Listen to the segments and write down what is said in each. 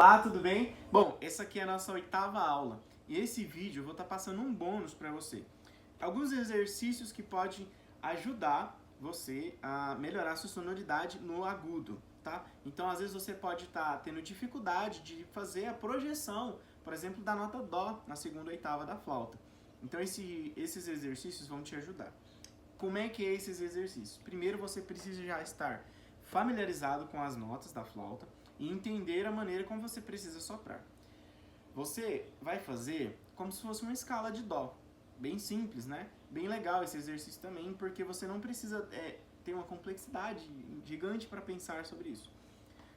Olá, tudo bem? Bom, essa aqui é a nossa 8ª aula e esse vídeo eu vou estar passando um bônus para você. Alguns exercícios que podem ajudar você a melhorar a sua sonoridade no agudo, tá? Então, às vezes você pode estar tendo dificuldade de fazer a projeção, por exemplo, da nota Dó na segunda oitava da flauta. Então, esses exercícios vão te ajudar. Como é que é esses exercícios? Primeiro, você precisa já estar familiarizado com as notas da flauta e entender a maneira como você precisa soprar. Você vai fazer como se fosse uma escala de Dó. Bem simples, né? Bem legal esse exercício também, porque você não precisa ter uma complexidade gigante para pensar sobre isso.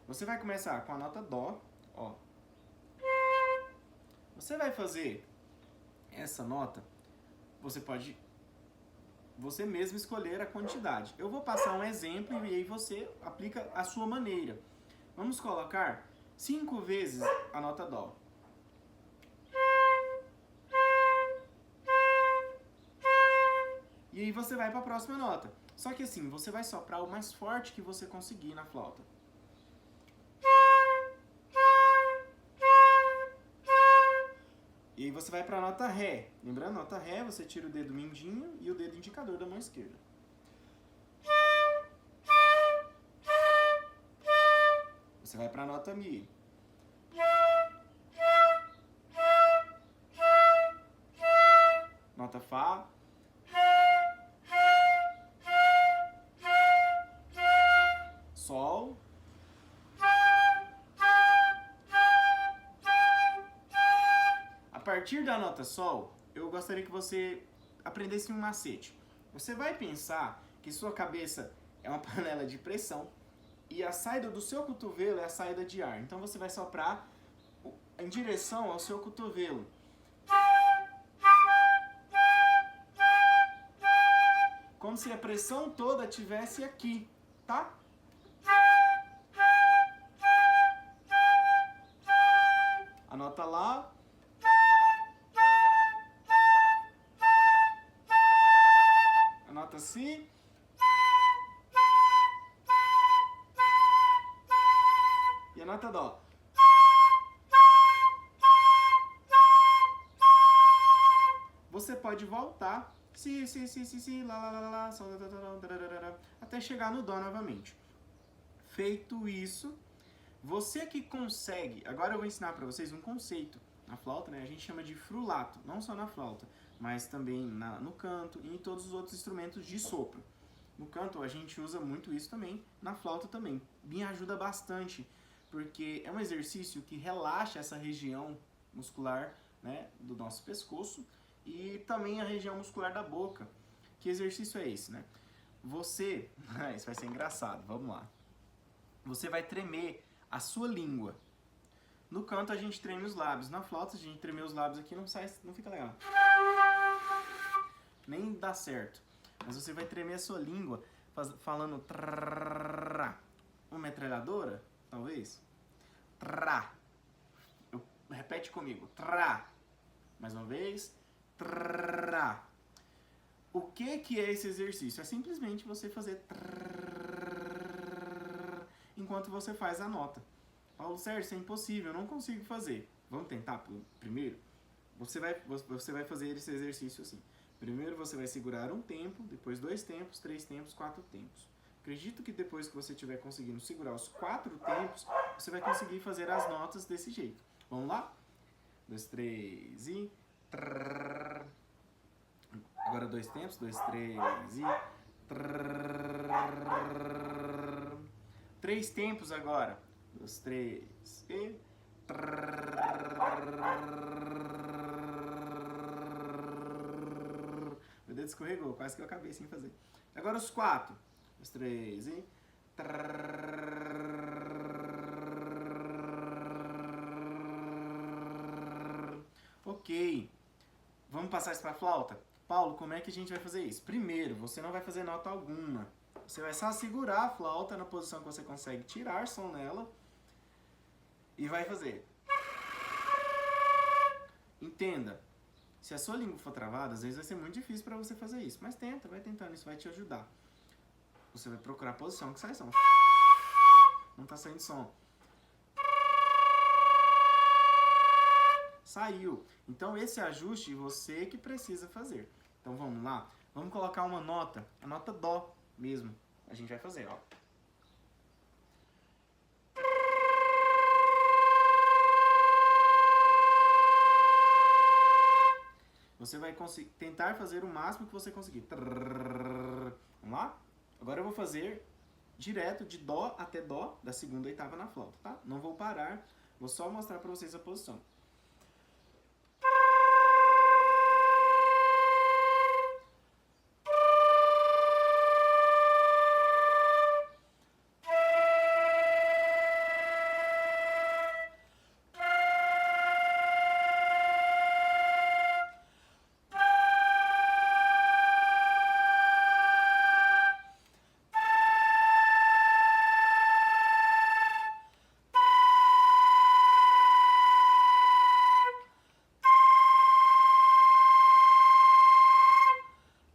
Você vai começar com a nota Dó, ó. Você vai fazer essa nota, você pode você mesmo escolher a quantidade. Eu vou passar um exemplo e aí você aplica a sua maneira. Vamos colocar 5 vezes a nota Dó. E aí você vai para a próxima nota. Só que assim, você vai soprar o mais forte que você conseguir na flauta. E aí você vai para a nota Ré. Lembrando, nota Ré, você tira o dedo mindinho e o dedo indicador da mão esquerda. Você vai para a nota Mi. Nota Fá. Sol. A partir da nota Sol, eu gostaria que você aprendesse um macete. Você vai pensar que sua cabeça é uma panela de pressão e a saída do seu cotovelo é a saída de ar. Então você vai soprar em direção ao seu cotovelo. Como se a pressão toda estivesse aqui, tá? Anota lá. Anota Si. E anota Dó. Você pode voltar Si, lá, lá, sol, até chegar no Dó novamente. Feito isso, você que consegue... Agora eu vou ensinar para vocês um conceito. Na flauta, né, a gente chama de frulato. Não só na flauta, mas também no canto e em todos os outros instrumentos de sopro. No canto a gente usa muito isso também, na flauta também. Me ajuda bastante, porque é um exercício que relaxa essa região muscular, né, do nosso pescoço e também a região muscular da boca. Que exercício é esse, né? Você... Isso vai ser engraçado, vamos lá. Você vai tremer a sua língua. No canto a gente treme os lábios. Na flauta, a gente tremer os lábios aqui não fica legal. Nem dá certo. Mas você vai tremer a sua língua falando trrr. Uma metralhadora, talvez. Trrr. Repete comigo. Trrr. Mais uma vez. Trrr. O que é esse exercício? É simplesmente você fazer trrr enquanto você faz a nota. Paulo Sérgio, isso é impossível, eu não consigo fazer. Vamos tentar primeiro? Você vai fazer esse exercício assim. Primeiro você vai segurar um tempo, depois 2 tempos, 3 tempos, 4 tempos. Acredito que depois que você estiver conseguindo segurar os 4 tempos, você vai conseguir fazer as notas desse jeito. Vamos lá? 2, 3 e... Trrr. Agora 2 tempos, 2, 3 e... Trrr. 3 tempos agora. 2, 3 e... Meu dedo escorregou, quase que eu acabei sem fazer. Agora os 4. 2, 3 e... Ok. Vamos passar isso para a flauta? Paulo, como é que a gente vai fazer isso? Primeiro, você não vai fazer nota alguma. Você vai só segurar a flauta na posição que você consegue tirar som nela e vai fazer. Entenda, se a sua língua for travada, às vezes vai ser muito difícil para você fazer isso. Mas tenta, vai tentando, isso vai te ajudar. Você vai procurar a posição que sai som. Não está saindo som. saiu. Então esse ajuste você que precisa fazer. Então vamos lá, vamos colocar uma nota, a nota dó mesmo. A gente vai fazer, ó. Você vai tentar fazer o máximo que você conseguir. Vamos lá? Agora eu vou fazer direto de dó até dó da segunda oitava na flauta, tá? Não vou parar, vou só mostrar pra vocês a posição.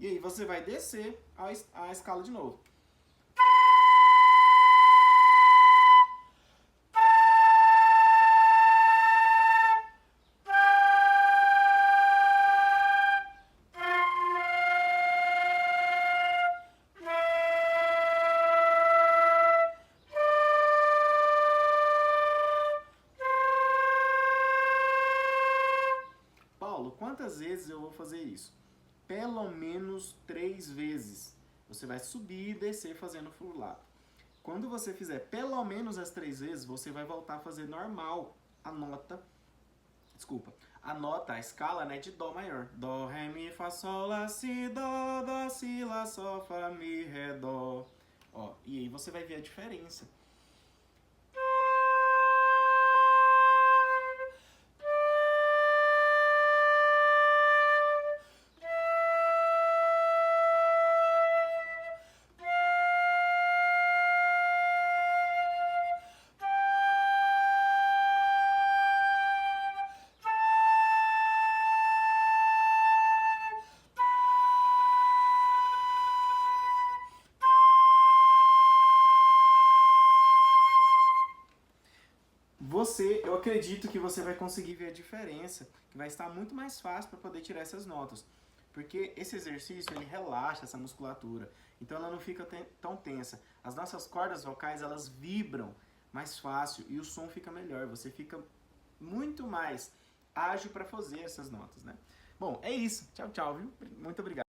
E aí você vai descer a escala de novo. Paulo, quantas vezes eu vou fazer isso? Pelo menos 3 vezes. Você vai subir e descer fazendo frulato. Quando você fizer pelo menos as 3 vezes, você vai voltar a fazer normal a nota. Desculpa. A nota, a escala, né, de dó maior. Dó, ré, mi, fá, sol, lá, si, dó, si, lá, sol, fá, mi, ré, dó. Ó, e aí você vai ver a diferença. Eu acredito que você vai conseguir ver a diferença, que vai estar muito mais fácil para poder tirar essas notas. Porque esse exercício, ele relaxa essa musculatura, então ela não fica tão tensa. As nossas cordas vocais, elas vibram mais fácil e o som fica melhor, você fica muito mais ágil para fazer essas notas, né? Bom, é isso. Tchau, tchau, viu? Muito obrigado.